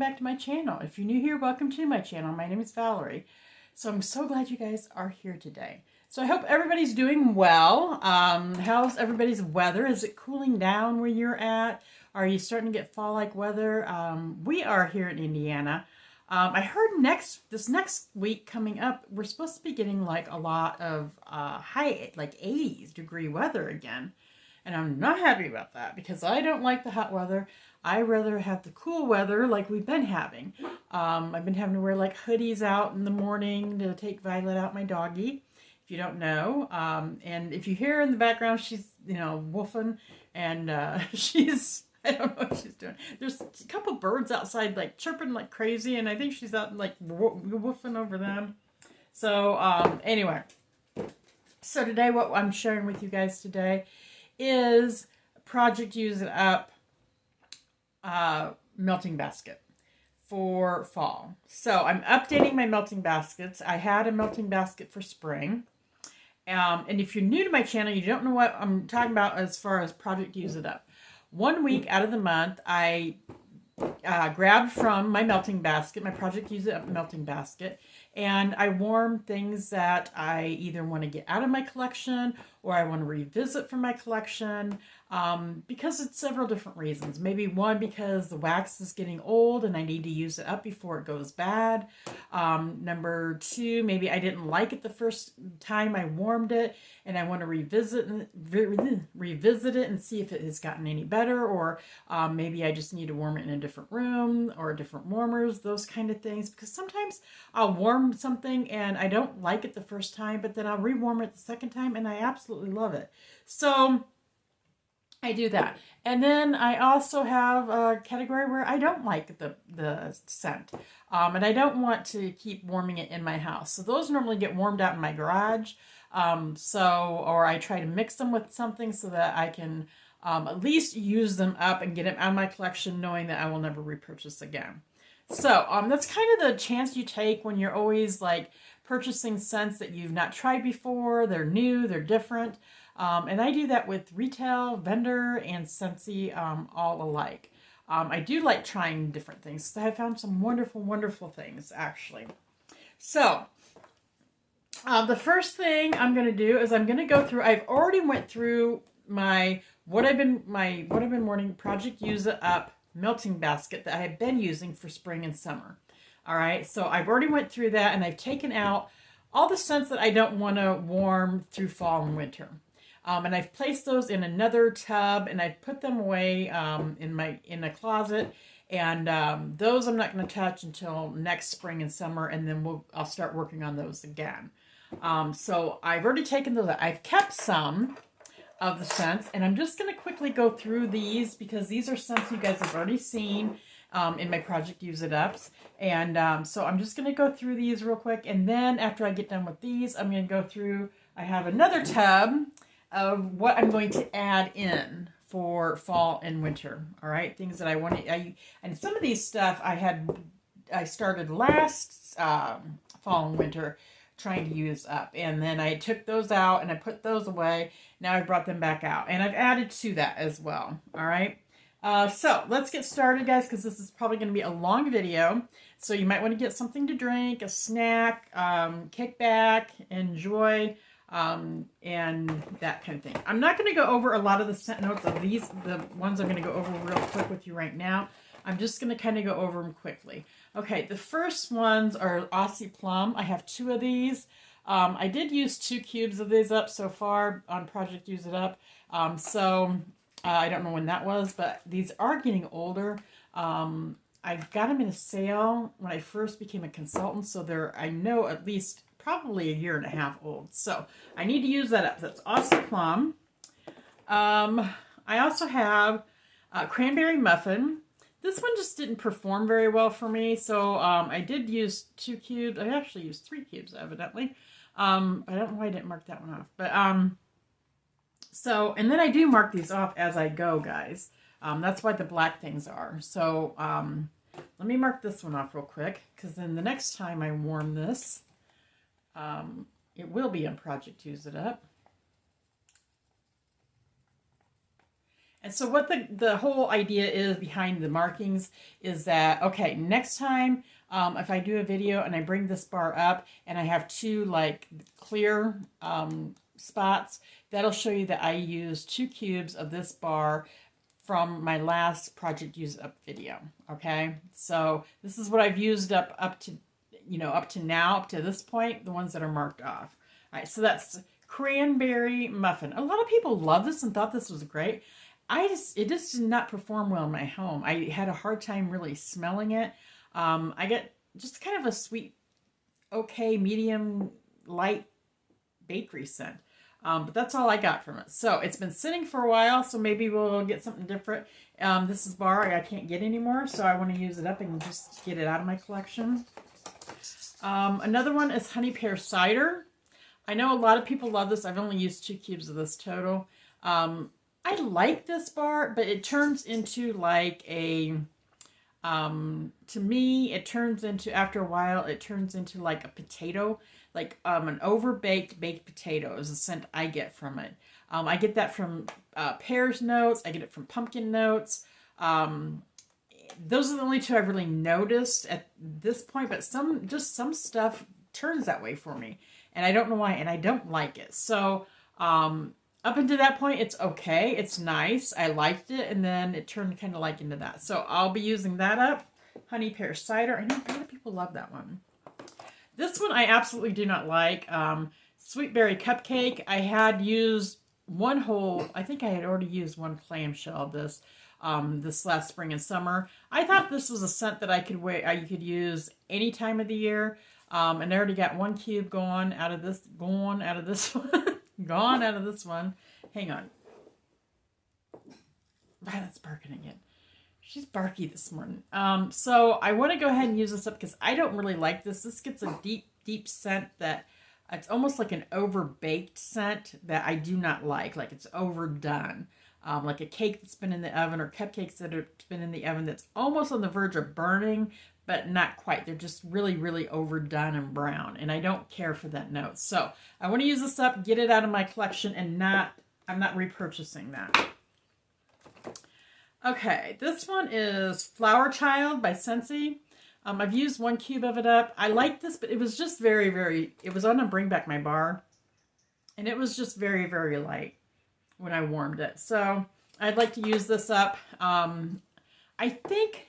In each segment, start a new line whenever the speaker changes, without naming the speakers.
back to my channel. If you're new here, welcome to my channel. My name is Valerie. So I'm so glad you guys are here today. So I hope everybody's doing well. How's everybody's weather? Is it cooling down where you're at? Are you starting to get fall-like weather? We are here in Indiana. I heard this next week coming up, we're supposed to be getting like a lot of high, like 80s degree weather again. And I'm not happy about that because I don't like the hot weather. I rather have the cool weather like we've been having. I've been having to wear like hoodies out in the morning to take Violet out, my doggie, if you don't know. And if you hear in the background, she's, you know, woofing and she's, I don't know what she's doing. There's a couple birds outside like chirping like crazy and I think she's out like woofing over them. So anyway, so today what I'm sharing with you guys today is Project Use It Up melting basket for fall. So I'm updating my melting baskets. I had a melting basket for spring. And if you're new to my channel, you don't know what I'm talking about as far as Project Use It Up. 1 week out of the month, I grabbed from my melting basket, my Project Use It Up melting basket, and I warm things that I either want to get out of my collection or I want to revisit from my collection because it's several different reasons. Maybe one, because the wax is getting old and I need to use it up before it goes bad. Number two, maybe I didn't like it the first time I warmed it and I want to revisit it and see if it has gotten any better, or maybe I just need to warm it in a different room or different warmers, those kind of things. Because sometimes I'll warm something and I don't like it the first time, but then I'll rewarm it the second time and I absolutely love it. So I do that. And then I also have a category where I don't like the scent. And I don't want to keep warming it in my house. So those normally get warmed out in my garage. Or I try to mix them with something so that I can at least use them up and get them out of my collection knowing that I will never repurchase again. So that's kind of the chance you take when you're always like purchasing scents that you've not tried before. They're new, they're different. And I do that with retail, vendor, and Scentsy all alike. I do like trying different things. I have found some wonderful, wonderful things actually. So the first thing I'm going to do is I'm going to go through, I've already went through my what I've been wanting Project Use It Up melting basket that I have been using for spring and summer. All right, so I've already went through that and I've taken out all the scents that I don't want to warm through fall and winter. And I've placed those in another tub and I've put them away in a closet. And those I'm not going to touch until next spring and summer, and then I'll start working on those again. So I've already taken those out. I've kept some of the scents, and I'm just going to quickly go through these because these are scents you guys have already seen in my Project Use It Ups. And so I'm just going to go through these real quick, and then after I get done with these, I'm going to go through, I have another tub of what I'm going to add in for fall and winter. All right, things that I want to, and some of these stuff I started last fall and winter trying to use up, and then I took those out and I put those away. Now I brought them back out and I've added to that as well. All right, so let's get started, guys, because this is probably going to be a long video, so you might want to get something to drink, a snack, kick back, enjoy, and that kind of thing. I'm not going to go over a lot of the scent notes of these, the ones I'm going to go over real quick with you right now. I'm just going to kind of go over them quickly. Okay, the first ones are Aussie Plum. I have 2 of these. I did use 2 cubes of these up so far on Project Use It Up. I don't know when that was, but these are getting older. I got them in a sale when I first became a consultant, so they're, I know, at least probably 1.5 years old. So I need to use that up. That's Aussie Plum. I also have Cranberry Muffin. This one just didn't perform very well for me, so I did use 2 cubes. I actually used 3 cubes, evidently. I don't know why I didn't mark that one off. But so, and then I do mark these off as I go, guys. That's why the black things are. So let me mark this one off real quick, because then the next time I warm this, it will be on Project Use It Up. And so what the whole idea is behind the markings is that, okay, next time if I do a video and I bring this bar up and I have two like clear spots, that'll show you that I used 2 cubes of this bar from my last project use up video. Okay, so this is what I've used up to, you know, up to now, up to this point, the ones that are marked off. All right, so that's cranberry muffin. A lot of people love this and thought this was great. It just did not perform well in my home. I had a hard time really smelling it. I get just kind of a sweet, okay, medium, light bakery scent. But that's all I got from it. So it's been sitting for a while, so maybe we'll get something different. This is bar I can't get anymore, so I want to use it up and just get it out of my collection. Another one is honey pear cider. I know a lot of people love this. I've only used 2 cubes of this total. I like this bar, but it turns into like a, to me, it turns into, after a while, it turns into like a potato, like an overbaked baked potato is the scent I get from it. I get that from pears notes. I get it from pumpkin notes. Those are the only 2 I've really noticed at this point, but some stuff turns that way for me, and I don't know why, and I don't like it. So, up until that point, it's okay. It's nice. I liked it, and then it turned kind of like into that. So I'll be using that up. Honey pear cider. I know a lot of people love that one. This one I absolutely do not like. Sweet berry cupcake. I had used one whole, I think I had already used 1 clamshell of this this last spring and summer. I thought this was a scent that I could use any time of the year. And I already got 1 cube gone out of this one. Gone out of this one. Hang on. Violet's barking again. She's barky this morning. So I want to go ahead and use this up because I don't really like this. This gets a deep, deep scent that it's almost like an overbaked scent that I do not like. Like it's overdone. Like a cake that's been in the oven, or cupcakes that have been in the oven that's almost on the verge of burning, but not quite. They're just really, really overdone and brown, and I don't care for that note. So I want to use this up, get it out of my collection, and I'm not repurchasing that. Okay, this one is Flower Child by Scentsy. I've used 1 cube of it up. I like this, but it was just very, very, it was on a Bring Back My Bar, and it was just very, very light when I warmed it. So I'd like to use this up. I think,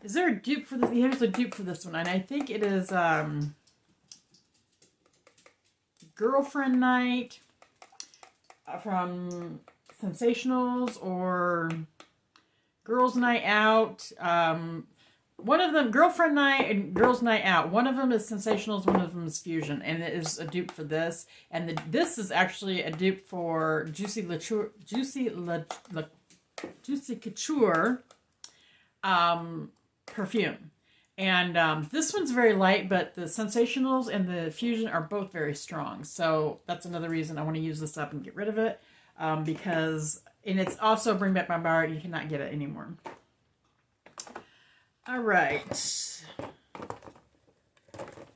is there a dupe for this? Here's a dupe for this one, and I think it is Girlfriend Night from Sensationals, or Girls Night Out. One of them, Girlfriend Night and Girls Night Out. One of them is Sensationals, one of them is Fusion, and it is a dupe for this. And this is actually a dupe for Juicy Couture perfume. And this one's very light, but the Sensationals and the Fusion are both very strong. So that's another reason I want to use this up and get rid of it. Because, and it's also Bring Back My Bar, you cannot get it anymore. All right.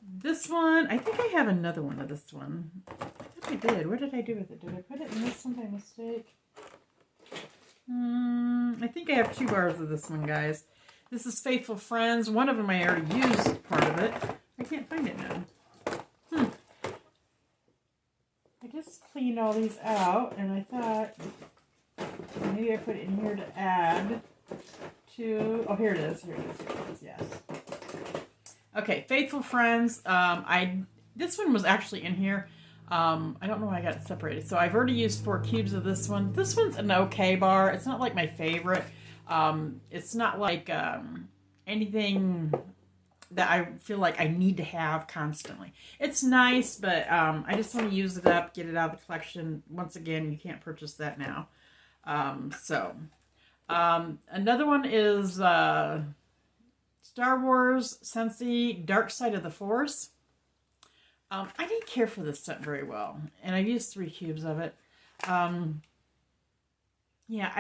This one, I think I have another one of this one. I think I did. What did I do with it? Did I put it in this one by mistake? I think I have 2 bars of this one, guys. This is Faithful Friends. One of them I already used part of it. I can't find it now. I just cleaned all these out, and I thought maybe I put it in here to add to, oh, here it is. Here it is, yes. Okay, Faithful Friends. This one was actually in here. I don't know why I got it separated. So I've already used 4 cubes of this one. This one's an okay bar. It's not like my favorite. It's not like anything that I feel like I need to have constantly. It's nice, but I just want to use it up, get it out of the collection. Once again, you can't purchase that now. Another one is Star Wars Scentsy Dark Side of the Force. I didn't care for this scent very well, and I've used 3 cubes of it. Yeah,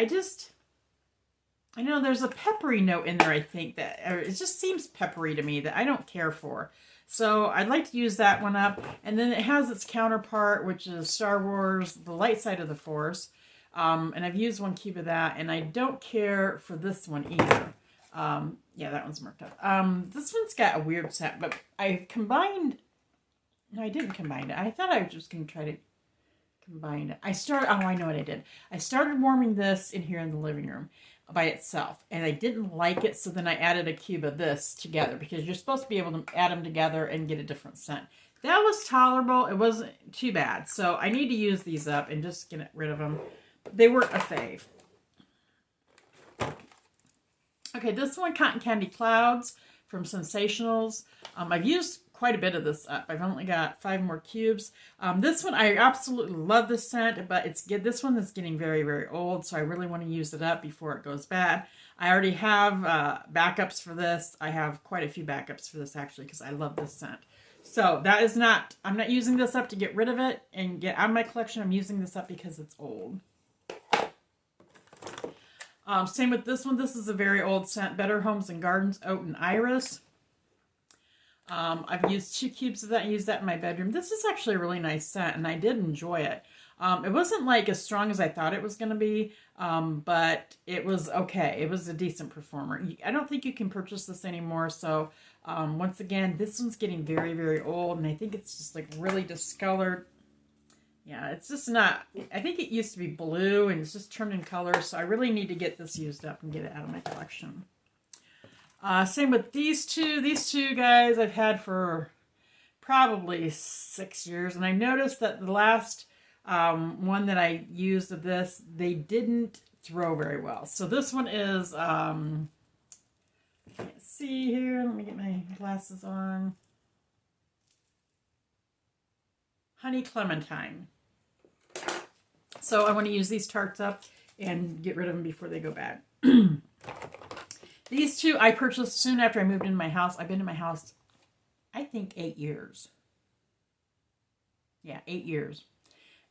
I know there's a peppery note in there, I think, that it just seems peppery to me that I don't care for. So I'd like to use that one up. And then it has its counterpart, which is Star Wars, The Light Side of the Force. And I've used 1 cube of that, and I don't care for this one either. Yeah, that one's marked up. This one's got a weird scent, but I combined... No, I didn't combine it. I thought I was just going to try to combine it. I know what I did. I started warming this in here in the living room by itself, and I didn't like it, so then I added a cube of this together, because you're supposed to be able to add them together and get a different scent. That was tolerable. It wasn't too bad. So I need to use these up and just get rid of them. They weren't a fave. Okay, this one, Cotton Candy Clouds from Sensationals. I've used quite a bit of this up. I've only got 5 more cubes. This one, I absolutely love this scent, but this one is getting very, very old, so I really want to use it up before it goes bad. I already have backups for this. I have quite a few backups for this, actually, because I love this scent. So that is not, I'm not using this up to get rid of it and get out of my collection. I'm using this up because it's old. Same with this one. This is a very old scent, Better Homes and Gardens, Oat and Iris. I've used 2 cubes of that and used that in my bedroom. This is actually a really nice scent, and I did enjoy it. It wasn't like as strong as I thought it was going to be, but it was okay. It was a decent performer. I don't think you can purchase this anymore, so once again, this one's getting very, very old, and I think it's just like really discolored. Yeah, it's just not, I think it used to be blue, and it's just turned in color, so I really need to get this used up and get it out of my collection. Same with these two. These two guys I've had for probably 6 years, and I noticed that the last one that I used of this, they didn't throw very well. So this one is, can't see here, let me get my glasses on. Honey Clementine. So I want to use these tarts up and get rid of them before they go bad. These two I purchased soon after I moved into my house. I've been in my house, I think, 8 years. Yeah, 8 years.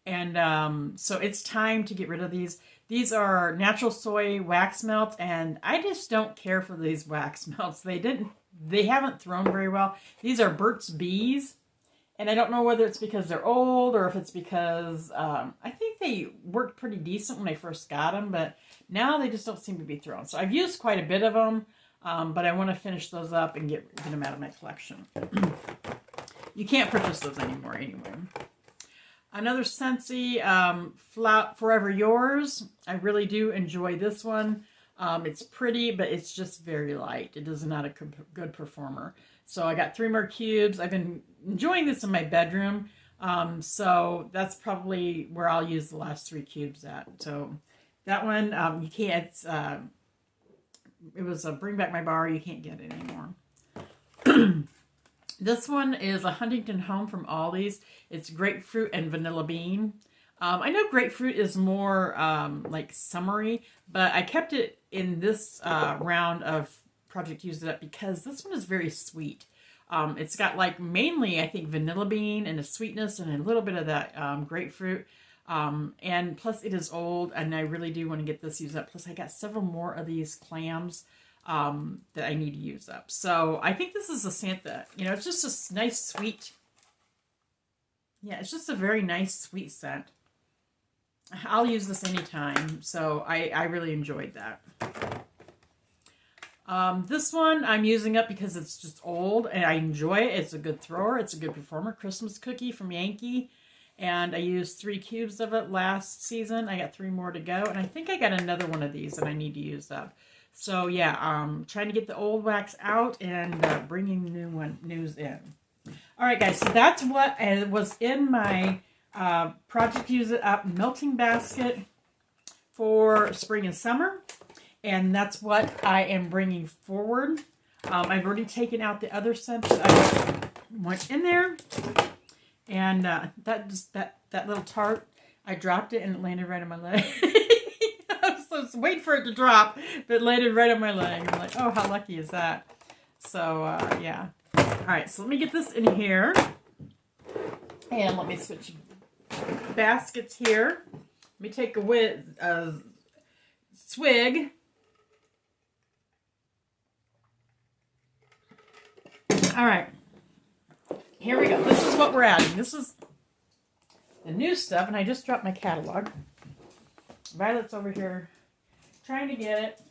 And so it's time to get rid of these. These are natural soy wax melts, and I just don't care for these wax melts. They haven't thrown very well. These are Burt's Bees, and I don't know whether it's because they're old or if it's because I think they worked pretty decent when I first got them, but now they just don't seem to be thrown. So I've used quite a bit of them, but I want to finish those up and get them out of my collection. You can't purchase those anymore anyway. Another Scentsy, Forever Yours. I really do enjoy this one. It's pretty, but it's just very light. It is not a good performer. So I got 3 more cubes. I've been enjoying this in my bedroom. So that's probably where I'll use the last 3 cubes at. So that one, you can't, it was a Bring Back My Bar. You can't get it anymore. This one is a Huntington Home from Aldi's. It's grapefruit and vanilla bean. I know grapefruit is more like summery, but I kept it in this round of Project Use It Up because this one is very sweet. It's got like mainly, I think, vanilla bean and a sweetness and a little bit of that grapefruit. And plus it is old, and I really do want to get this used up. Plus I got several more of these clams that I need to use up. So I think this is a scent that, you know, it's just a nice sweet, yeah, it's just a very nice sweet scent. I'll use this anytime, so I really enjoyed that. This one I'm using up because it's just old and I enjoy it. It's a good thrower. It's a good performer. Christmas Cookie from Yankee. And I used 3 cubes of it last season. I got 3 more to go. And I think I got another one of these that I need to use up. So yeah, trying to get the old wax out and bringing news in. All right, guys. So that's what was in my Project Use It Up melting basket for spring and summer. And that's what I am bringing forward. I've already taken out the other scents that I went in there. And that little tart, I dropped it and it landed right on my leg. I was waiting for it to drop, but it landed right on my leg. I'm like, oh, how lucky is that? So, yeah. All right, so let me get this in here. And let me switch baskets here. Let me take a swig. All right. Here we go. This is what we're adding. This is the new stuff, and I just dropped my catalog. Violet's over here trying to get it.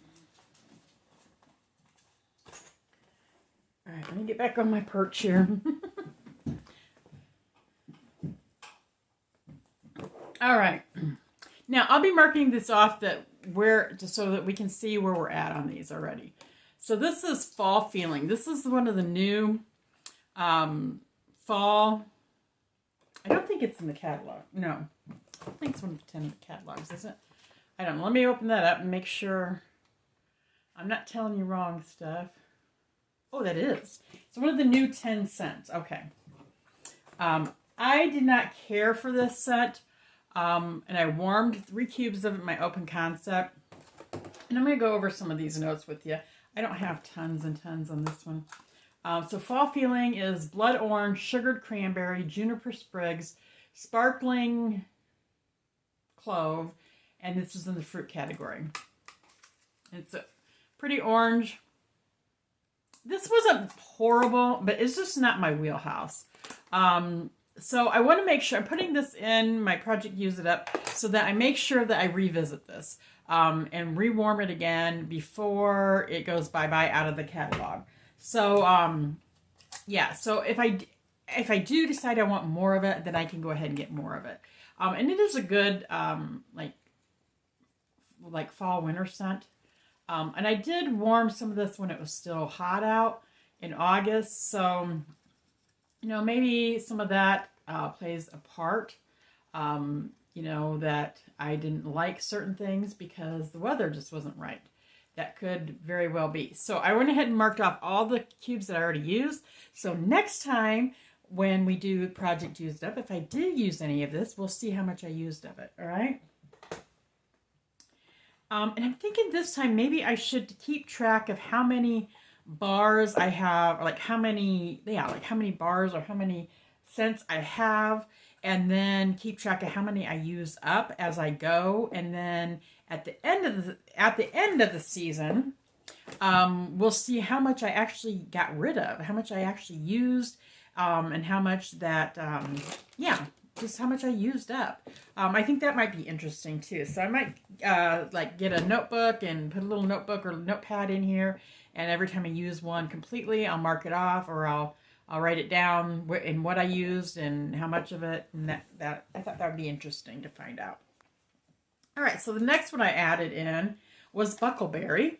All right, let me get back on my perch here. All right. Now, I'll be marking this off just so that we can see where we're at on these already. So this is Fall Feeling. This is one of the new fall. I don't think it's in the catalog. No. I think it's one of the 10 catalogs, is it? I don't know. Let me open that up and make sure I'm not telling you wrong stuff. Oh, that is. It's one of the new 10 scents. Okay. I did not care for this scent. And I warmed 3 cubes of it in my open concept. And I'm going to go over some of these notes with you. I don't have tons and tons on this one. So Fall Feeling is blood orange, sugared cranberry, juniper sprigs, sparkling clove, and this is in the fruit category. It's a pretty orange. This wasn't horrible, but it's just not my wheelhouse. So I want to make sure I'm putting this in my project Use It Up so that I make sure that I revisit this and rewarm it again before it goes bye-bye out of the catalog. So, yeah, so if I do decide I want more of it, then I can go ahead and get more of it. And it is a good, like fall winter scent. And I did warm some of this when it was still hot out in August. So, you know, maybe some of that plays a part. You know, that I didn't like certain things because the weather just wasn't right. That could very well be. So I went ahead and marked off all the cubes that I already used. So next time when we do Project Used Up, if I did use any of this, we'll see how much I used of it. All right. And I'm thinking this time maybe I should keep track of how many bars I have, or like how many bars or how many scents I have, and then keep track of how many I use up as I go. And then at the end of the season, we'll see how much I actually got rid of, how much I actually used, and how much that, just how much I used up. I think that might be interesting too. So I might like get a notebook and put a little notebook or notepad in here, and every time I use one completely, I'll mark it off, or I'll write it down in what I used and how much of it, and that I thought that would be interesting to find out. All right, so the next one I added in was Buckleberry.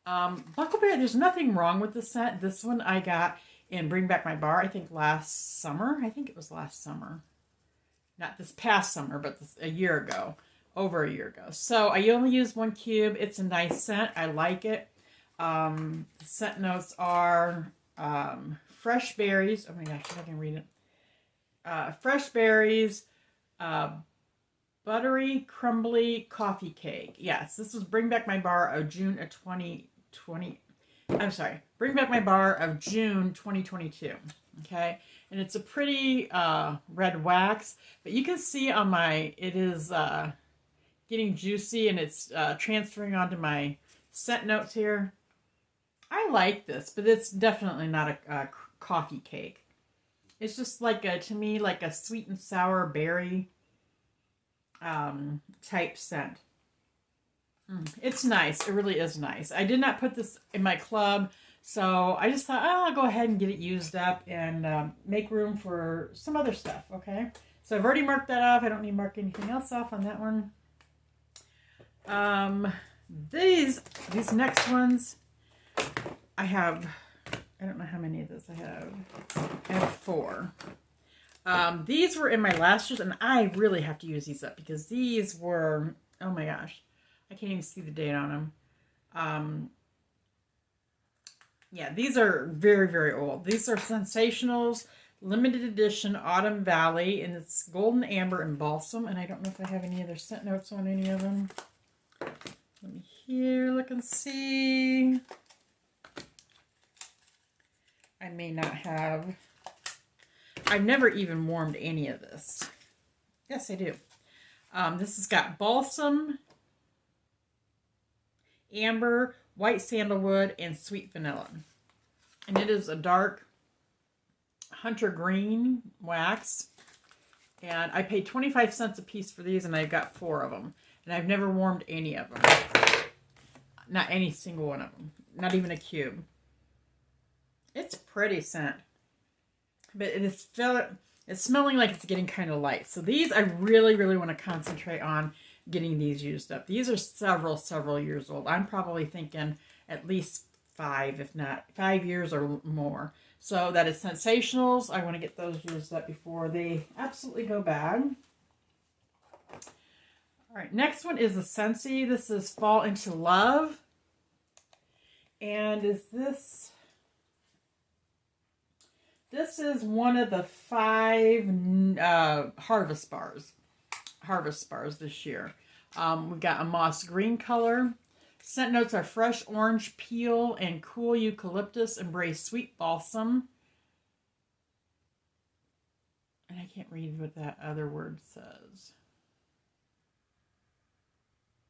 Buckleberry, there's nothing wrong with the scent. This one I got in Bring Back My Bar, I think last summer. I think it was last summer. Not this past summer, but a year ago. Over a year ago. So I only used 1 cube. It's a nice scent. I like it. The scent notes are fresh berries. Oh my gosh, if I can read it. Fresh berries, buttery, crumbly coffee cake. Yes, this was Bring Back My Bar of June of 2020. I'm sorry, Bring Back My Bar of June 2022. Okay, and it's a pretty red wax, but you can see on it is getting juicy, and it's transferring onto my scent notes here. I like this, but it's definitely not a coffee cake. It's just like to me, like a sweet and sour berry type scent. It's nice. It really is nice. I did not put this in my club, so I just thought, oh, I'll go ahead and get it used up and make room for some other stuff, okay? So I've already marked that off. I don't need to mark anything else off on that one. These next ones, I don't know how many of this I have. I have 4. These were in my last year's, and I really have to use these up because these were, oh my gosh, I can't even see the date on them. Yeah, these are very, very old. These are Sensationals, limited edition Autumn Valley, and it's golden amber and balsam, and I don't know if I have any other scent notes on any of them. Let me here look and see. I may not have. I've never even warmed any of this. Yes, I do. This has got balsam, amber, white sandalwood, and sweet vanilla. And it is a dark hunter green wax. And I paid 25 cents a piece for these, and I've got 4 of them. And I've never warmed any of them. Not any single one of them. Not even a cube. It's a pretty scent. But it's smelling like it's getting kind of light. So these I really, really want to concentrate on getting these used up. These are several years old. I'm probably thinking at least 5, if not 5 years or more. So that is Sensationals. I want to get those used up before they absolutely go bad. All right, next one is the Scentsy. This is Fall Into Love. And is this... This is one of the 5 harvest bars this year. We've got a moss green color. Scent notes are fresh orange peel and cool eucalyptus, embrace sweet balsam. And I can't read what that other word says.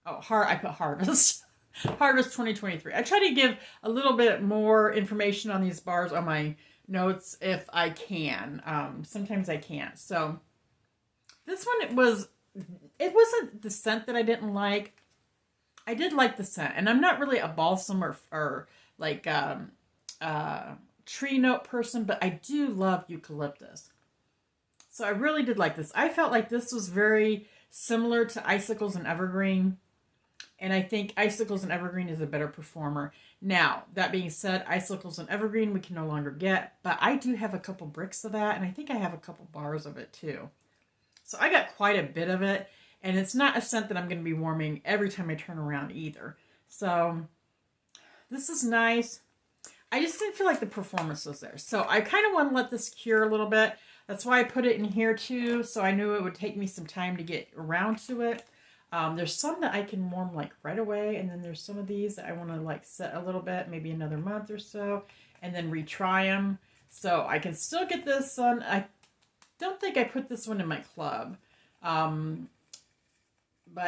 Oh, I put harvest. Harvest 2023. I try to give a little bit more information on these bars on my notes if I can. Sometimes I can't. So this one, it wasn't the scent that I didn't like. I did like the scent, and I'm not really a balsam or like tree note person, but I do love eucalyptus. So I really did like this. I felt like this was very similar to Icicles and Evergreen. And I think Icicles and Evergreen is a better performer. Now, that being said, Icicles and Evergreen we can no longer get. But I do have a couple bricks of that. And I think I have a couple bars of it too. So I got quite a bit of it. And it's not a scent that I'm going to be warming every time I turn around either. So this is nice. I just didn't feel like the performance was there. So I kind of want to let this cure a little bit. That's why I put it in here too. So I knew it would take me some time to get around to it. There's some that I can warm like right away, and then there's some of these that I want to like set a little bit, maybe another month or so, and then retry them. So I can still get this one. I don't think I put this one in my club. But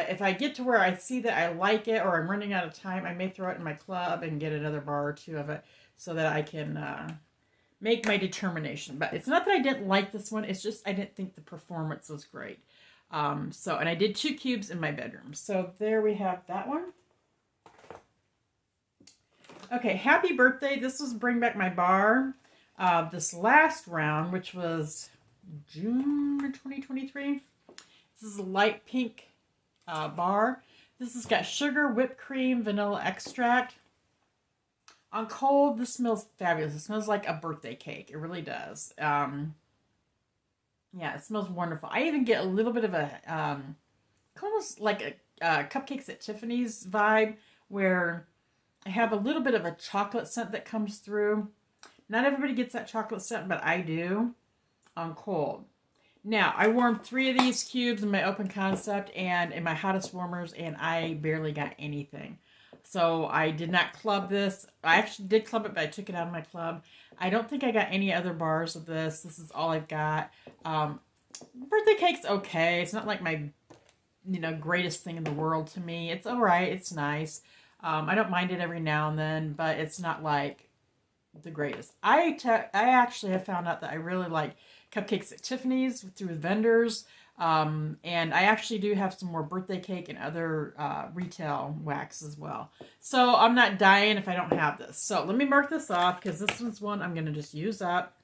if I get to where I see that I like it or I'm running out of time, I may throw it in my club and get another bar or 2 of it so that I can make my determination. But it's not that I didn't like this one. It's just I didn't think the performance was great. And I did 2 cubes in my bedroom. So there we have that one. Okay, happy birthday. This was Bring Back My Bar. This last round, which was June 2023. This is a light pink bar. This has got sugar, whipped cream, vanilla extract. On cold, this smells fabulous. It smells like a birthday cake. It really does. Yeah, it smells wonderful. I even get a little bit of a, almost like a Cupcakes at Tiffany's vibe, where I have a little bit of a chocolate scent that comes through. Not everybody gets that chocolate scent, but I do on cold. Now, I warmed 3 of these cubes in my open concept and in my hottest warmers, and I barely got anything. So I did not club this. I actually did club it, but I took it out of my club. I don't think I got any other bars of this. This is all I've got. Birthday cake's okay. It's not like my, greatest thing in the world to me. It's all right. It's nice. I don't mind it every now and then, but it's not like the greatest. I actually have found out that I really like Cupcakes at Tiffany's through vendors. And I actually do have some more birthday cake and other retail wax as well. So I'm not dying if I don't have this. So let me mark this off because this one's one I'm going to just use up.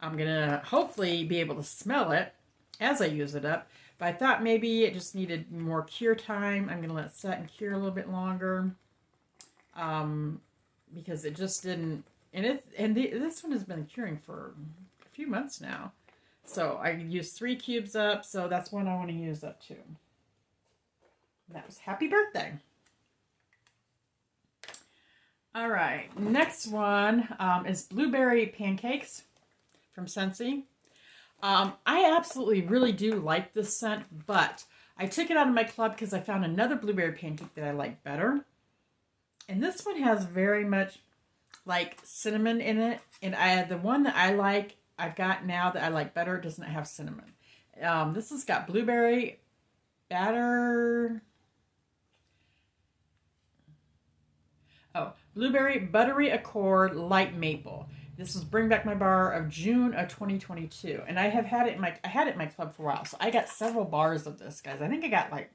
I'm going to hopefully be able to smell it as I use it up. But I thought maybe it just needed more cure time. I'm going to let it set and cure a little bit longer. Because it just didn't... This one has been curing for a few months now. So I used 3 cubes up, so that's one I want to use up too. That was happy birthday. All right, next one is Blueberry Pancakes from Scentsy. I absolutely really do like this scent, but I took it out of my club because I found another blueberry pancake that I like better. And this one has very much like cinnamon in it. And the one that I've got now that I like better does not have cinnamon. This has got blueberry batter. Blueberry buttery accord light maple. This was Bring Back My Bar of June of 2022, and I have had it in my club for a while. So I got several bars of this, guys. I think I got like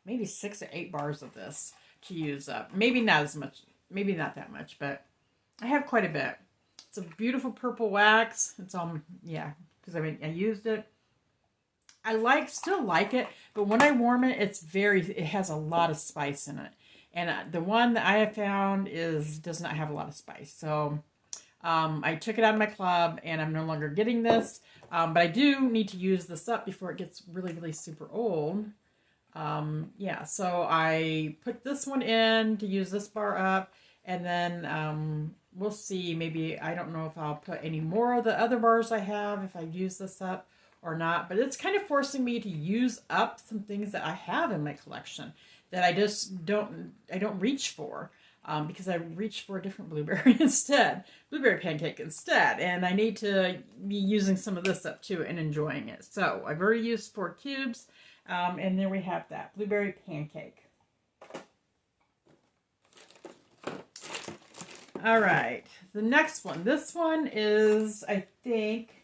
maybe 6 or 8 bars of this to use up. Maybe not as much, maybe not that much, but I have quite a bit. It's a beautiful purple wax. It's yeah, because I used it. I still like it, but when I warm it, it has a lot of spice in it. And the one that I have found does not have a lot of spice. So I took it out of my club and I'm no longer getting this. But I do need to use this up before it gets really, really super old. Yeah, so I put this one in to use this bar up. And then we'll see. Maybe, I don't know if I'll put any more of the other bars I have if I use this up or not. But it's kind of forcing me to use up some things that I have in my collection that I just don't reach for. Because I reached for a different blueberry blueberry pancake instead. And I need to be using some of this up too and enjoying it. So I've already used 4 cubes. And there we have that blueberry pancake. All right, the next one. This one is, I think,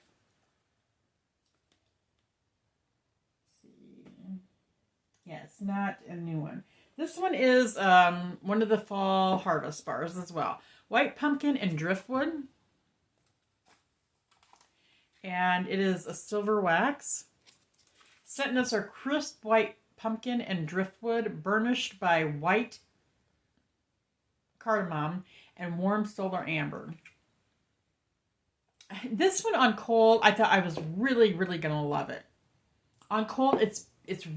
yeah, it's not a new one. This one is one of the fall harvest bars as well. White pumpkin and driftwood. And it is a silver wax. Scent notes are crisp white pumpkin and driftwood, burnished by white cardamom and warm solar amber. This one on cold, I thought I was really, really going to love it. On cold, it's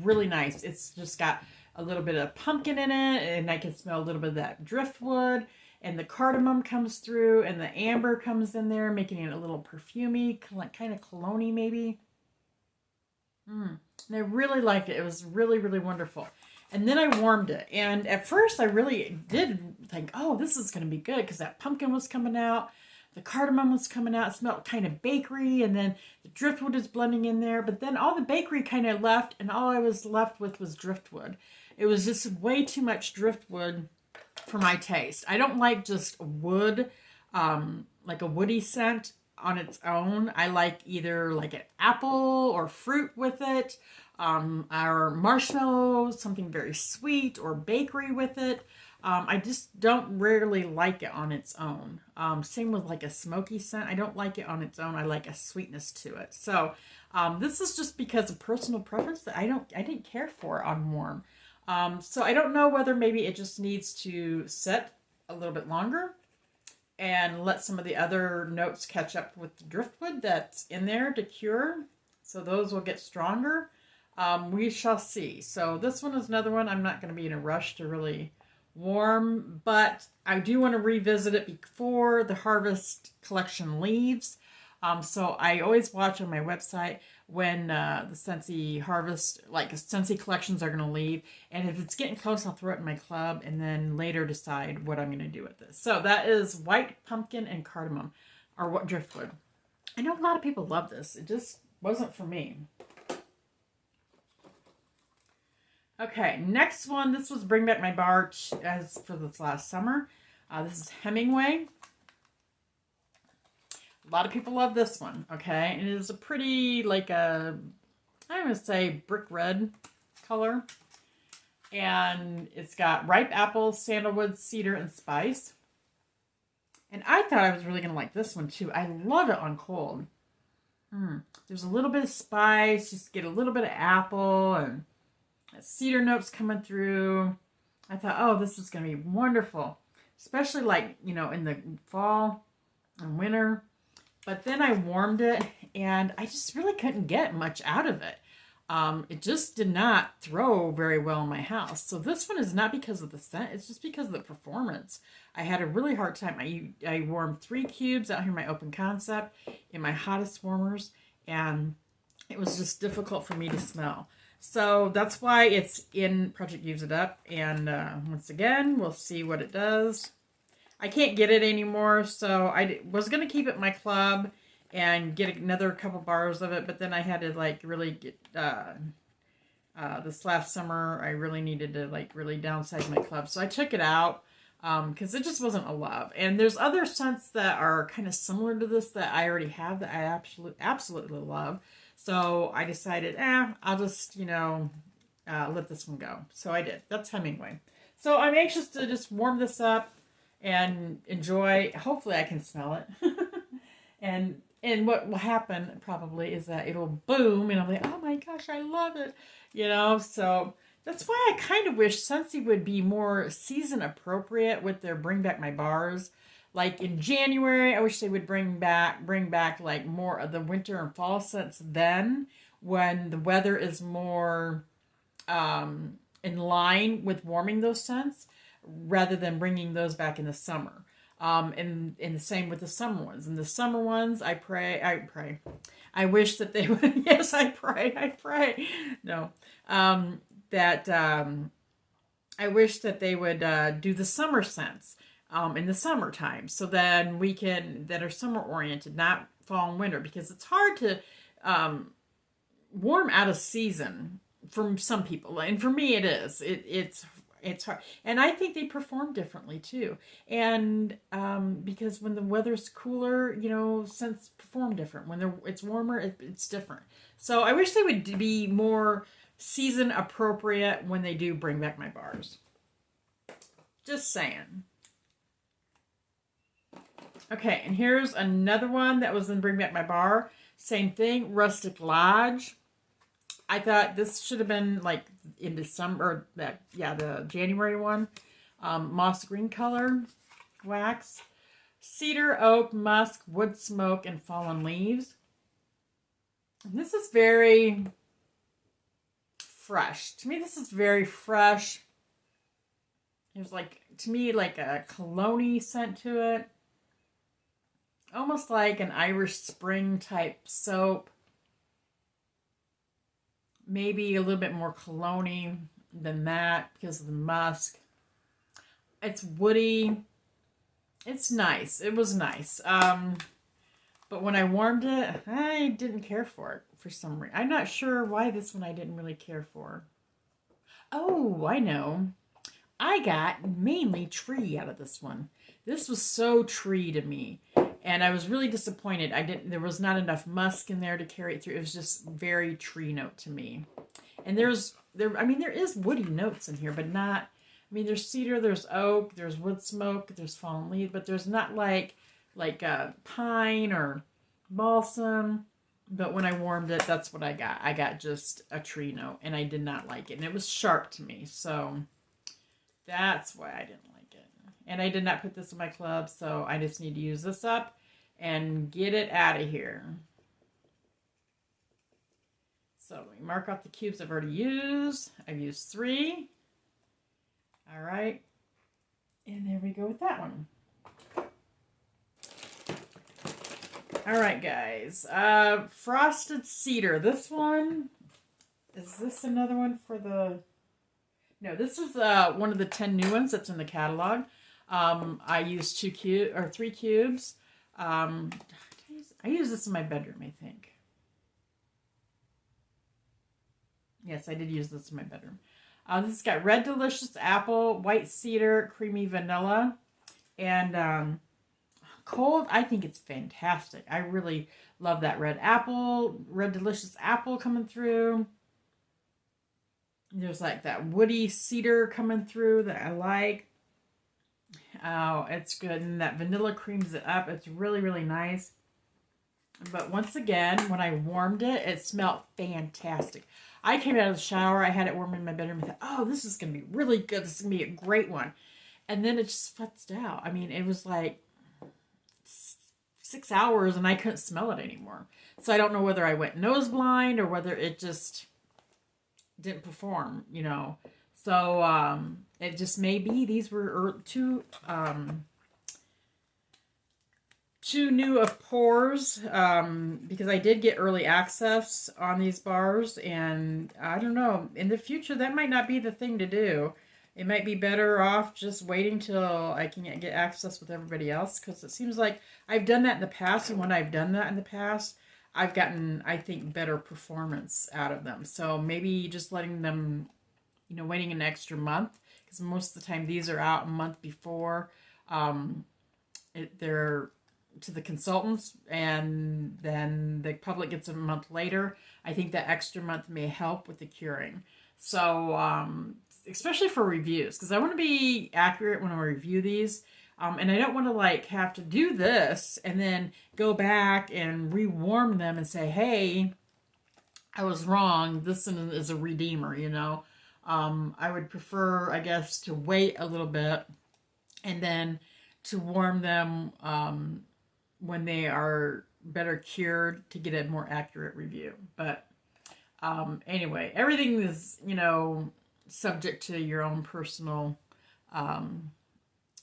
really nice. It's just got a little bit of pumpkin in it, and I can smell a little bit of that driftwood, and the cardamom comes through, and the amber comes in there, making it a little perfumey, kind of cologne-y maybe. And I really liked it. It was really, really wonderful. And then I warmed it. And at first I really did think, oh, this is going to be good because that pumpkin was coming out. The cardamom was coming out. It smelled kind of bakery. And then the driftwood is blending in there. But then all the bakery kind of left. And all I was left with was driftwood. It was just way too much driftwood for my taste. I don't like just wood, like a woody scent on its own. I like either like an apple or fruit with it. Or marshmallow, something very sweet, or bakery with it. I just don't rarely like it on its own. Same with like a smoky scent. I don't like it on its own. I like a sweetness to it. So this is just because of personal preference that I didn't care for on warm. So I don't know whether maybe it just needs to set a little bit longer and let some of the other notes catch up with the driftwood that's in there to cure. So those will get stronger. We shall see. So this one is another one. I'm not going to be in a rush to really warm, but I do want to revisit it before the harvest collection leaves. So I always watch on my website when the Scentsy harvest, like Scentsy collections are going to leave. And if it's getting close, I'll throw it in my club and then later decide what I'm going to do with this. So that is white pumpkin and cardamom, or what driftwood. I know a lot of people love this. It just wasn't for me. Okay, next one. This was Bring Back My Bar as for this last summer. This is Hemingway. A lot of people love this one, okay? And it is a pretty, like I'm going to say brick red color. And it's got ripe apples, sandalwood, cedar, and spice. And I thought I was really going to like this one too. I love it on cold. There's a little bit of spice. Just get a little bit of apple and cedar notes coming through. I thought, oh, this is going to be wonderful. Especially like, you know, in the fall and winter. But then I warmed it and I just really couldn't get much out of it. It just did not throw very well in my house. So this one is not because of the scent. It's just because of the performance. I had a really hard time. I warmed 3 cubes out here in my open concept in my hottest warmers. And it was just difficult for me to smell. So that's why it's in Project Use It Up. And once again, we'll see what it does. I can't get it anymore, so I was going to keep it in my club and get another couple bars of it. But then I had to like really get, this last summer, I really needed to like really downsize my club. So I took it out because it just wasn't a love. And there's other scents that are kind of similar to this that I already have that I absolutely love. So I decided, I'll just, you know, let this one go. So I did. That's Hemingway. So I'm anxious to just warm this up and enjoy. Hopefully I can smell it. And what will happen probably is that it'll boom and I'll be like, oh my gosh, I love it. You know, so that's why I kind of wish Scentsy would be more season appropriate with their Bring Back My Bars. Like in January, I wish they would bring back like more of the winter and fall scents then, when the weather is more in line with warming those scents, rather than bringing those back in the summer. And the same with the summer ones. And the summer ones, I wish that they would, yes, I pray. No, I wish that they would do the summer scents in the summertime. So then that are summer oriented, not fall and winter, because it's hard to warm out of season for some people. And for me, it is. It's hard. And I think they perform differently too. And because when the weather's cooler, scents perform different. When it's warmer, it's different. So I wish they would be more season appropriate when they do Bring Back My Bars. Just saying. Okay, and here's another one that was in Bring Back My Bar. Same thing, Rustic Lodge. I thought this should have been like in December, the January one. Moss green color, wax. Cedar, oak, musk, wood smoke, and fallen leaves. And this is very fresh. To me, this is very fresh. There's to me, a cologne-y scent to it. Almost like an Irish Spring type soap. Maybe a little bit more cologne-y than that because of the musk. It's woody. It's nice. It was nice. But when I warmed it, I didn't care for it for some reason. I'm not sure why this one I didn't really care for. Oh, I know. I got mainly tree out of this one. This was so tree to me. And I was really disappointed. There was not enough musk in there to carry it through. It was just very tree note to me. And there is woody notes in here, but not, there's cedar, there's oak, there's wood smoke, there's fallen leaves, but there's not like pine or balsam. But when I warmed it, that's what I got. I got just a tree note, and I did not like it. And it was sharp to me, so that's why I didn't like it. And I did not put this in my club, so I just need to use this up and get it out of here. So we mark off the cubes I've already used. I've used 3. All right. And there we go with that one. All right, guys. Frosted Cedar. This one, is this another one for the... No, this is one of the 10 new ones that's in the catalog. I used 3 cubes. I use this in my bedroom, I think. Yes, I did use this in my bedroom. This has got red delicious apple, white cedar, creamy vanilla, and cold. I think it's fantastic. I really love that red delicious apple coming through. There's that woody cedar coming through that I like. Oh, it's good. And that vanilla creams it up. It's really, really nice. But once again, when I warmed it, it smelled fantastic. I came out of the shower. I had it warm in my bedroom. I thought, oh, this is going to be really good. This is going to be a great one. And then it just futzed out. It was like 6 hours and I couldn't smell it anymore. So I don't know whether I went nose blind or whether it just didn't perform, So it just may be these were too new of pours, because I did get early access on these bars, and I don't know, in the future that might not be the thing to do. It might be better off just waiting till I can get access with everybody else, because it seems like I've done that in the past, and when I've done that in the past, I've gotten, I think, better performance out of them. So maybe just letting them, waiting an extra month, because most of the time these are out a month before they're to the consultants, and then the public gets a month later. I think that extra month may help with the curing. So, especially for reviews, because I want to be accurate when I review these. And I don't want to like have to do this and then go back and rewarm them and say, hey, I was wrong. This is a redeemer, you know. I would prefer, I guess, to wait a little bit and then to warm them when they are better cured to get a more accurate review. But anyway, everything is, you know, subject to your own personal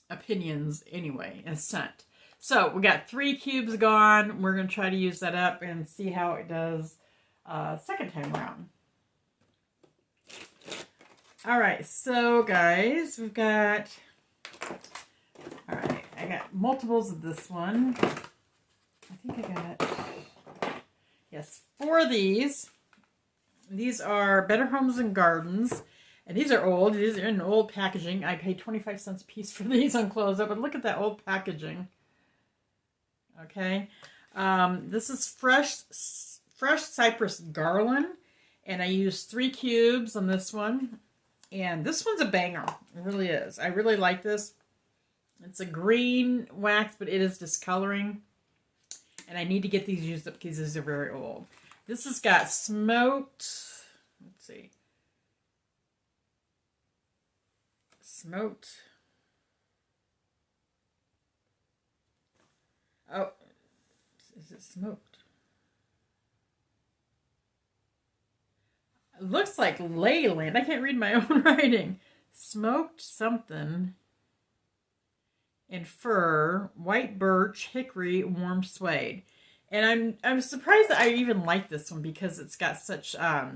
opinions anyway and scent. So we got 3 cubes gone. We're going to try to use that up and see how it does second time around. All right, so guys, we've got, all right, I got multiples of this one. I think I got, yes, 4 of these. These are Better Homes and Gardens. And these are old. These are in old packaging. I paid 25 cents a piece for these on close-up. But look at that old packaging. Okay. This is fresh Cypress garland. And I used 3 cubes on this one. And this one's a banger. It really is. I really like this. It's a green wax, but it is discoloring. And I need to get these used up because these are very old. This has got smoked, let's see. Smoked. Oh, is it smoked? It looks like Leyland. I can't read my own writing. Smoked something. And fir, white birch, hickory, warm suede. And I'm surprised that I even like this one because it's got such a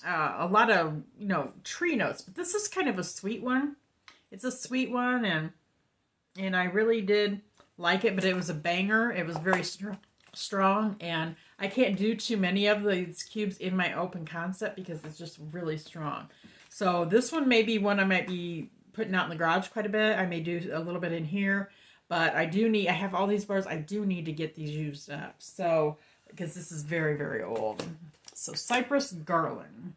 lot of, you know, tree notes. But this is kind of a sweet one. It's a sweet one, and I really did like it. But it was a banger. It was very strong, and I can't do too many of these cubes in my open concept because it's just really strong. So this one may be one I might be putting out in the garage quite a bit. I may do a little bit in here. But I have all these bars. I do need to get these used up. So, because this is very, very old. So, Cypress Garland.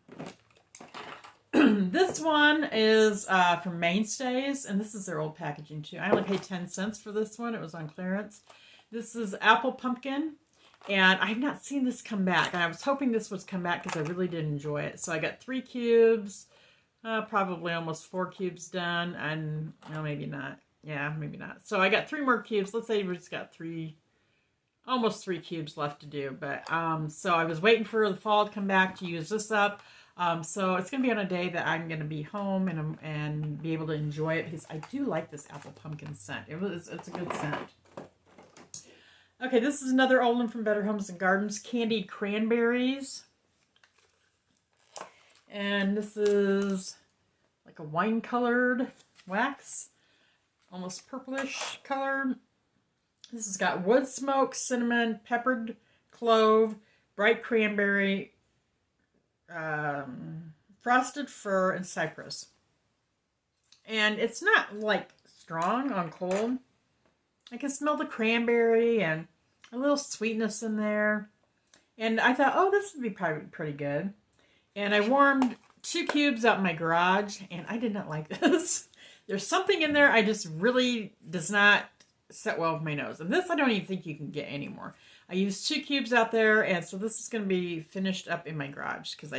This one is from Mainstays. And this is their old packaging too. I only paid 10 cents for this one. It was on clearance. This is Apple Pumpkin. And I have not seen this come back. And I was hoping this would come back because I really did enjoy it. So, I got 3 cubes. Probably almost 4 cubes done. And, no, maybe not. Yeah, maybe not. So I got 3 more cubes. Let's say we just got almost 3 cubes left to do. But so I was waiting for the fall to come back to use this up. So it's gonna be on a day that I'm gonna be home and be able to enjoy it because I do like this apple pumpkin scent. It's a good scent. Okay, this is another old one from Better Homes and Gardens, Candied Cranberries, and this is like a wine colored wax. Almost purplish color. This has got wood smoke, cinnamon, peppered clove, bright cranberry, frosted fir, and cypress. And it's not like strong on cold. I can smell the cranberry and a little sweetness in there. And I thought, oh, this would be probably pretty good. And I warmed 2 cubes out in my garage, and I did not like this. There's something in there I just really does not set well with my nose. And this I don't even think you can get anymore. I used 2 cubes out there, and so this is going to be finished up in my garage because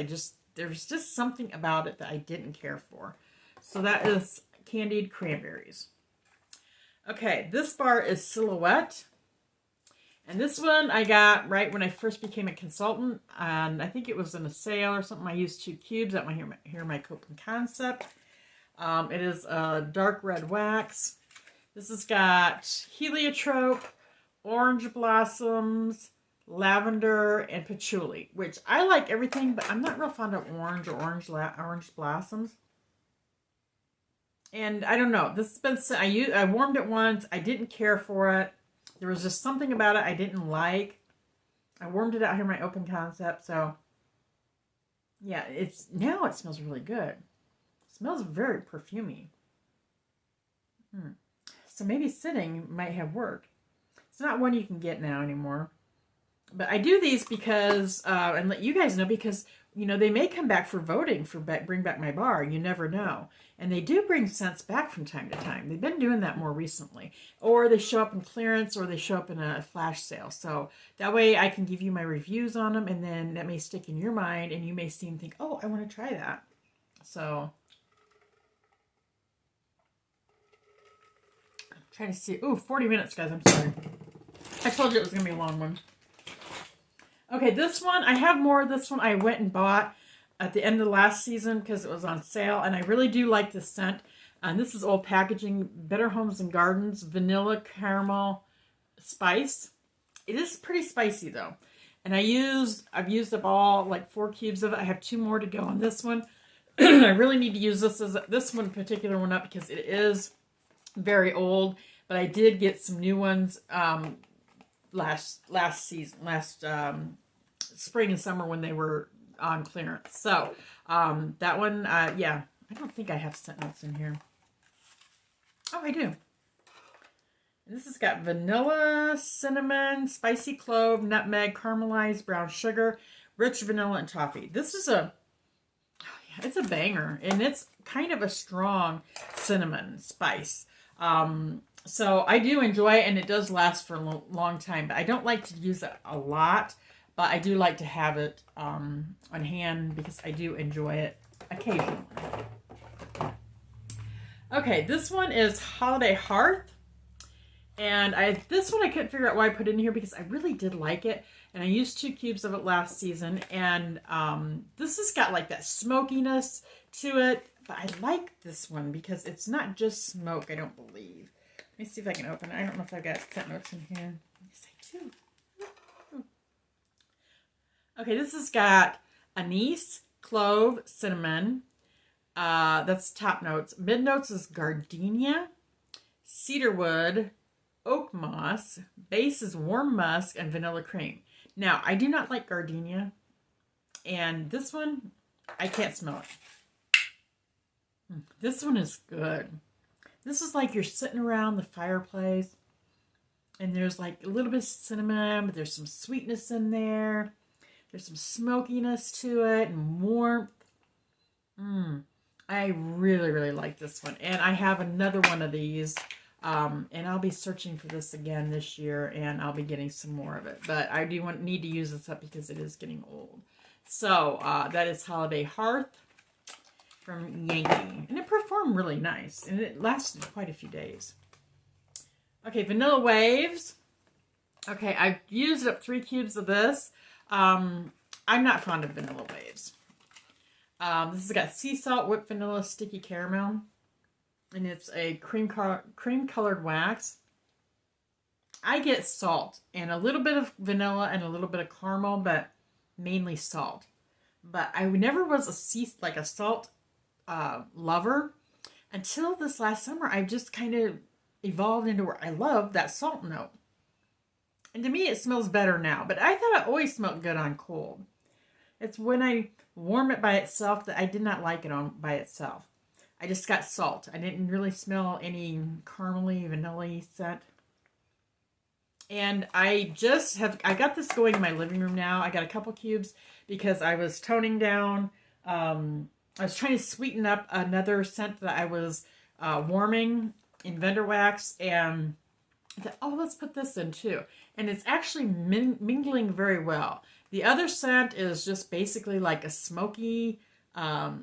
there's just something about it that I didn't care for. So that is Candied Cranberries. Okay, this bar is Silhouette. And this one I got right when I first became a consultant. And I think it was in a sale or something. I used 2 cubes at my open concept. It is a dark red wax. This has got heliotrope, orange blossoms, lavender, and patchouli, which I like everything, but I'm not real fond of orange or orange blossoms. And I don't know. This has been I warmed it once. I didn't care for it. There was just something about it I didn't like. I warmed it out here in my open concept, so yeah, now it smells really good. Smells very perfumey. So maybe sitting might have worked. It's not one you can get now anymore. But I do these because, and let you guys know, because you know, they may come back for voting for Bring Back My Bar. You never know. And they do bring scents back from time to time. They've been doing that more recently. Or they show up in clearance, or they show up in a flash sale. So that way I can give you my reviews on them, and then that may stick in your mind, and you may see and think, oh, I want to try that. So I'm trying to see. Ooh, 40 minutes, guys. I'm sorry. I told you it was going to be a long one. Okay, this one, I have more of this one I went and bought at the end of last season because it was on sale, and I really do like this scent. And this is old packaging, Better Homes and Gardens Vanilla Caramel Spice. It is pretty spicy though. And I've used up all like 4 cubes of it. I have 2 more to go on this one. I really need to use this one particular one up because it is very old, but I did get some new ones last spring and summer when they were on clearance. So that one, yeah, I don't think I have scent notes in here. Oh, I do. This has got vanilla, cinnamon, spicy clove, nutmeg, caramelized brown sugar, rich vanilla, and toffee. This is it's a banger, and it's kind of a strong cinnamon spice. So I do enjoy it, and it does last for a long time, but I don't like to use it a lot, but I do like to have it on hand because I do enjoy it occasionally. Okay, this one is Holiday Hearth, and this one I couldn't figure out why I put it in here because I really did like it, and I used 2 cubes of it last season, and this has got like that smokiness to it, but I like this one because it's not just smoke, I don't believe. Let me see if I can open it. I don't know if I've got scent notes in here. Yes, I do. Okay, this has got anise, clove, cinnamon. That's top notes. Mid notes is gardenia, cedarwood, oak moss. Base is warm musk and vanilla cream. Now, I do not like gardenia. And this one, I can't smell it. This one is good. This is like you're sitting around the fireplace and there's like a little bit of cinnamon, but there's some sweetness in there. There's some smokiness to it and warmth. I really, really like this one. And I have another one of these. And I'll be searching for this again this year, and I'll be getting some more of it. But I do need to use this up because it is getting old. So that is Holiday Hearth from Yankee. And it performed really nice. And it lasted quite a few days. Okay, Vanilla Waves. Okay, I've used up 3 cubes of this. I'm not fond of Vanilla Waves. This has got sea salt, whipped vanilla, sticky caramel. And it's a cream-colored wax. I get salt and a little bit of vanilla and a little bit of caramel, but mainly salt. But I never was a salt lover until this last summer. I just kind of evolved into where I love that salt note. And to me, it smells better now. But I thought it always smelled good on cold. It's when I warm it by itself that I did not like it on by itself. I just got salt. I didn't really smell any caramely, vanilla scent. And I got this going in my living room now. I got a couple cubes because I was toning down. I was trying to sweeten up another scent that I was warming in vendor wax. And I thought, oh, let's put this in too. And it's actually mingling very well. The other scent is just basically like a smoky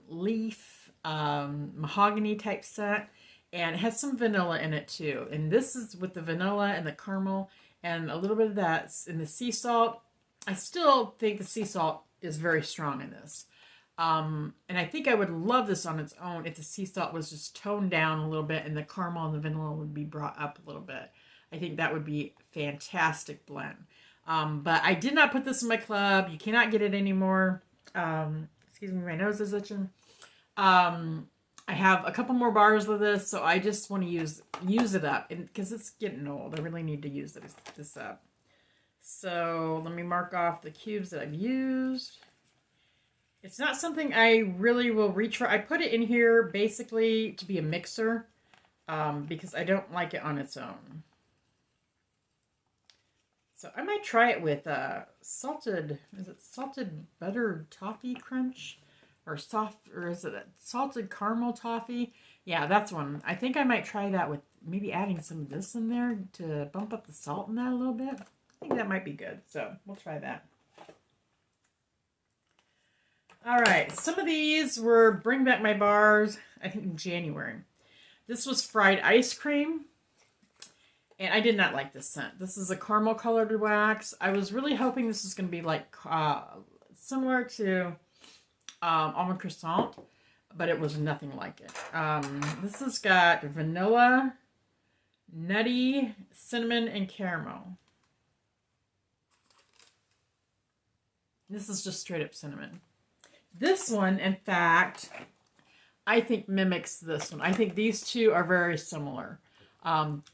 leaf, mahogany type scent. And it has some vanilla in it too. And this is with the vanilla and the caramel and a little bit of that in the sea salt. I still think the sea salt is very strong in this. And I think I would love this on its own if the sea salt was just toned down a little bit and the caramel and the vanilla would be brought up a little bit. I think that would be a fantastic blend. But I did not put this in my club. You cannot get it anymore. Excuse me, my nose is itching. I have a couple more bars of this, so I just want to use it up because it's getting old. I really need to use this up. So let me mark off the cubes that I've used. It's not something I really will reach for. I put it in here basically to be a mixer because I don't like it on its own. So I might try it with salted, is it salted butter toffee crunch? Or is it a salted caramel toffee? Yeah, that's one. I think I might try that with maybe adding some of this in there to bump up the salt in that a little bit. I think that might be good. So we'll try that. All right. Some of these were Bring Back My Bars, I think in January. This was fried ice cream. And I did not like this scent. This is a caramel colored wax. I was really hoping this was going to be like similar to almond croissant, but it was nothing like it. This has got vanilla, nutty, cinnamon, and caramel. This is just straight up cinnamon. This one, in fact, I think mimics this one. I think these two are very similar.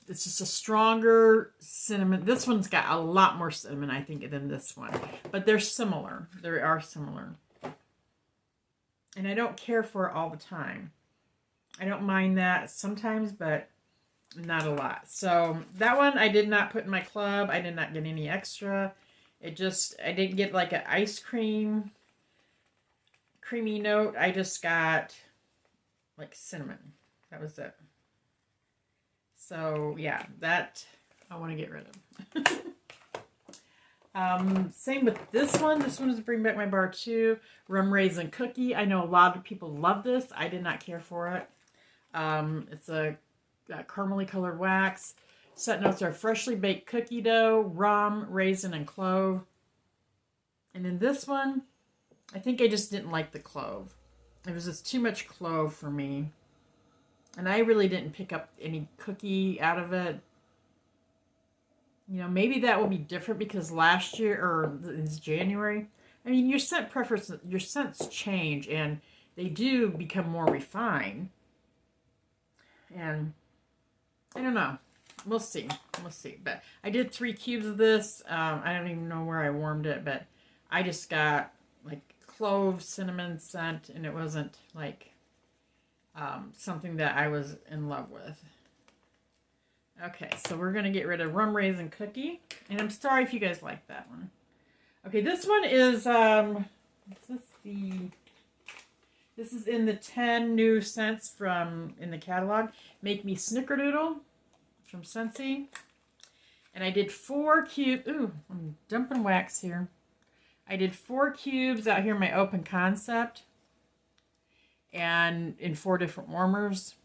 It's just a stronger cinnamon. This one's got a lot more cinnamon, I think, than this one. But they're similar. They are similar. And I don't care for it all the time. I don't mind that sometimes, but not a lot. So that one I did not put in my club. I did not get any extra. I didn't get like an ice cream, creamy note. I just got like cinnamon. That was it. So yeah, that I want to get rid of. Same with this one. This one is Bring Back My Bar too. Rum Raisin Cookie. I know a lot of people love this. I did not care for it. It's a caramely colored wax. Scent notes are freshly baked cookie dough, rum, raisin, and clove. And then this one, I think I just didn't like the clove. It was just too much clove for me. And I really didn't pick up any cookie out of it. You know, maybe that will be different because last year, or it's January. I mean, your scent preferences, your scents change and they do become more refined. And I don't know. We'll see. We'll see. But I did 3 cubes of this. I don't even know where I warmed it, but I just got like clove, cinnamon scent, and it wasn't like something that I was in love with. Okay, so we're going to get rid of Rum Raisin Cookie. And I'm sorry if you guys like that one. Okay, this one is, this is in the 10 new scents in the catalog. Make Me Snickerdoodle from Scentsy. And I did 4 cubes. Ooh, I'm dumping wax here. I did 4 cubes out here in my open concept. And in 4 different warmers.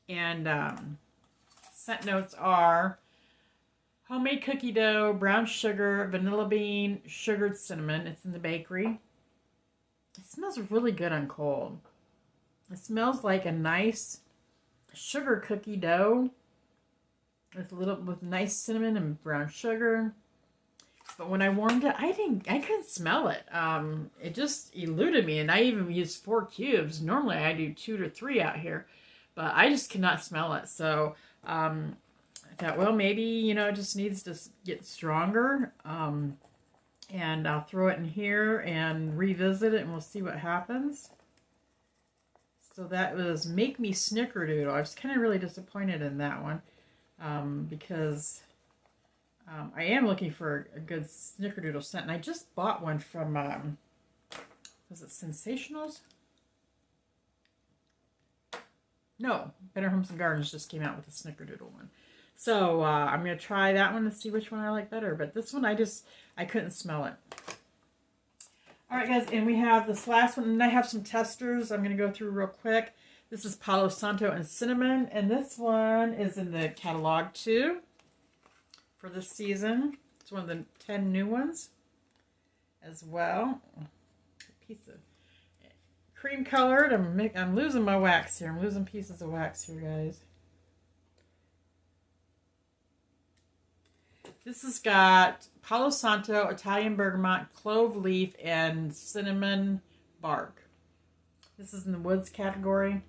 And scent notes are homemade cookie dough, brown sugar, vanilla bean, sugared cinnamon. It's in the bakery. It smells really good on cold. It smells like a nice sugar cookie dough with nice cinnamon and brown sugar. But when I warmed it, I couldn't smell it. It just eluded me, and I even used 4 cubes. Normally I do 2 to 3 out here, but I just cannot smell it. So I thought, well, maybe, you know, it just needs to get stronger. And I'll throw it in here and revisit it, and we'll see what happens. So that was Make Me Snickerdoodle. I was kind of really disappointed in that one because I am looking for a good Snickerdoodle scent. And I just bought one from, was it Sensationals? No, Better Homes and Gardens just came out with a Snickerdoodle one. So I'm going to try that one and see which one I like better. But this one, I couldn't smell it. All right, guys, and we have this last one. And I have some testers I'm going to go through real quick. This is Palo Santo and Cinnamon. And this one is in the catalog, too, for this season. It's one of the 10 new ones as well. A piece of cream colored. I'm losing my wax here. I'm losing pieces of wax here, guys. This has got Palo Santo, Italian bergamot, clove leaf, and cinnamon bark. This is in the woods category.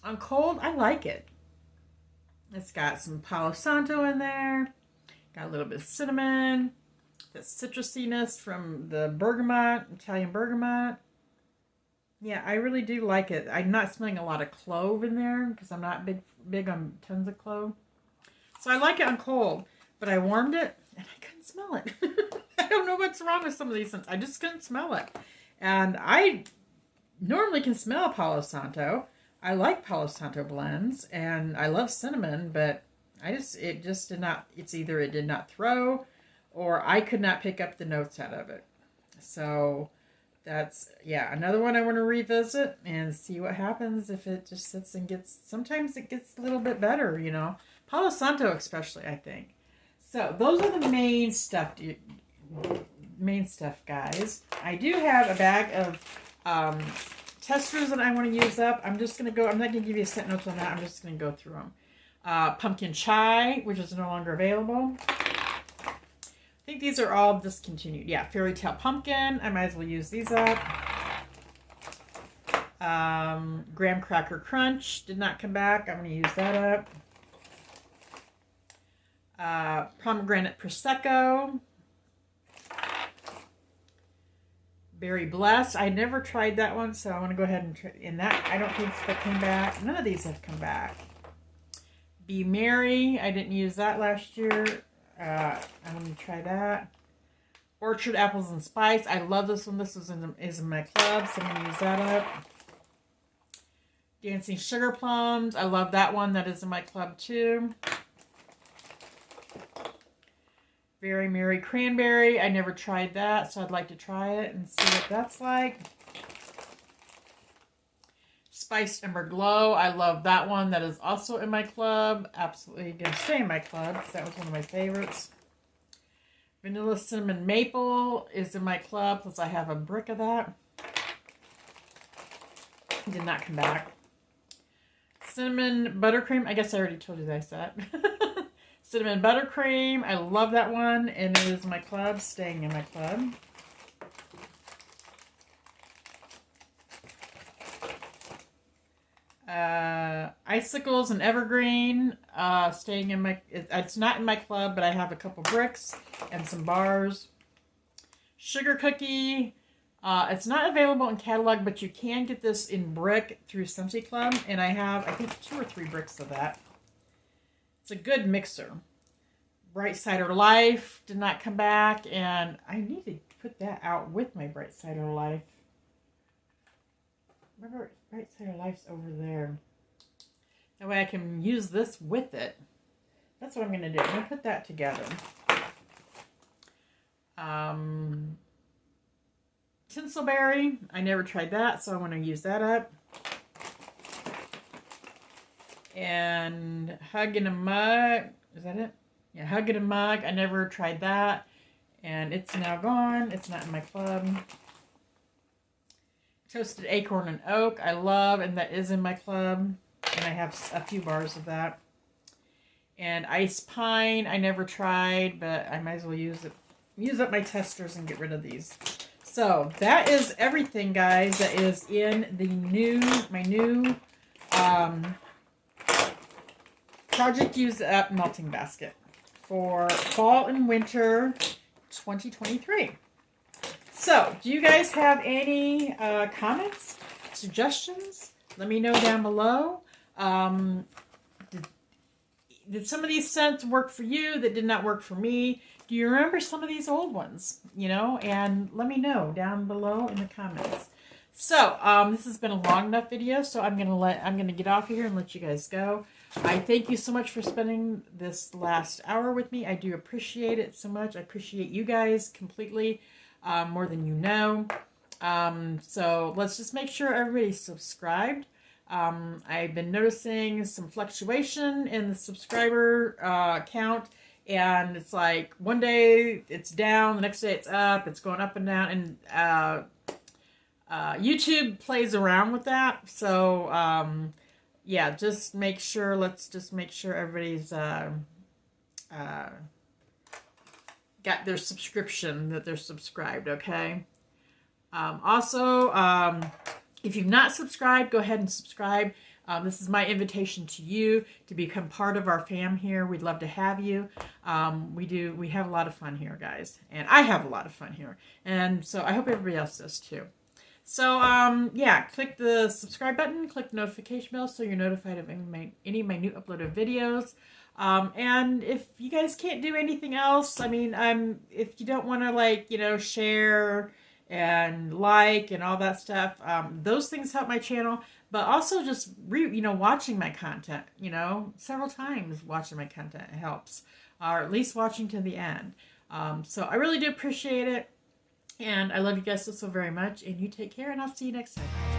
On cold, I like it. It's got some Palo Santo in there. Got a little bit of cinnamon. The citrusiness from the bergamot, Italian bergamot. Yeah, I really do like it. I'm not smelling a lot of clove in there because I'm not big on tons of clove. So I like it on cold, but I warmed it and I couldn't smell it. I don't know what's wrong with some of these scents. I just couldn't smell it. And I normally can smell Palo Santo. I like Palo Santo blends and I love cinnamon, but it just did not, it's either it did not throw or I could not pick up the notes out of it. So that's, yeah, another one I want to revisit and see what happens if it just sits and gets, sometimes it gets a little bit better, you know. Palo Santo especially, I think. So those are the main stuff, guys. I do have a bag of testers that I want to use up. I'm just going to go, I'm not going to give you a scent notes on that. I'm just going to go through them. Pumpkin Chai, which is no longer available. I think these are all discontinued. Yeah, Fairy Tale Pumpkin. I might as well use these up. Graham Cracker Crunch did not come back. I'm going to use that up. Pomegranate Prosecco. Berry Blessed. I never tried that one, so I want to go ahead and try. And that, I don't think that came back. None of these have come back. Be Merry. I didn't use that last year. I'm going to try that. Orchard Apples and Spice. I love this one. This is in my club, so I'm going to use that up. Dancing Sugar Plums. I love that one. That is in my club too. Very Merry Cranberry. I never tried that, so I'd like to try it and see what that's like. Spiced Ember Glow. I love that one. That is also in my club. Absolutely going to stay in my club because that was one of my favorites. Vanilla Cinnamon Maple is in my club because I have a brick of that. Did not come back. Cinnamon Buttercream. I guess I already told you guys that. Cinnamon Buttercream. I love that one. And it is in my club. Staying in my club. Icicles and Evergreen, staying in my, it's not in my club, but I have a couple bricks and some bars. Sugar Cookie, it's not available in catalog, but you can get this in brick through Scentsy Club, and I have, I think, 2 or 3 bricks of that. It's a good mixer. Bright Cider Life did not come back, and I need to put that out with my Bright Cider Life. Remember, Bright Cider Life's over there. That way I can use this with it. That's what I'm going to do. I'm going to put that together. Tinselberry. I never tried that, so I want to use that up. And Hug in a Mug. Is that it? Yeah, Hug in a Mug. I never tried that. And it's now gone. It's not in my club. Toasted Acorn and Oak, I love, and that is in my club. And I have a few bars of that. And Ice Pine, I never tried, but I might as well use it. Use up my testers and get rid of these. So that is everything, guys. That is in the my new Project Use Up melting basket for fall and winter 2023. So, do you guys have any comments, suggestions? Let me know down below. Did some of these scents work for you that did not work for me? Do you remember some of these old ones? You know, and let me know down below in the comments. So, this has been a long enough video, so I'm gonna get off of here and let you guys go. I thank you so much for spending this last hour with me. I do appreciate it so much. I appreciate you guys completely. More than you know. So let's just make sure everybody's subscribed. I've been noticing some fluctuation in the subscriber count, and it's like one day it's down, the next day it's up, it's going up and down, and YouTube plays around with that. So yeah, just make sure, let's just make sure everybody's got their subscription, that they're subscribed, okay? Also, if you've not subscribed, go ahead and subscribe. This is my invitation to you to become part of our fam here. We'd love to have you. We have a lot of fun here, guys. And I have a lot of fun here. And so I hope everybody else does too. So, yeah, click the subscribe button, click the notification bell so you're notified of any of my new uploaded videos. And if you guys can't do anything else, I mean, if you don't want to, like, you know, share and like and all that stuff, those things help my channel. But also just watching my content, you know, several times watching my content helps, or at least watching to the end. So I really do appreciate it, and I love you guys so very much. And you take care, and I'll see you next time.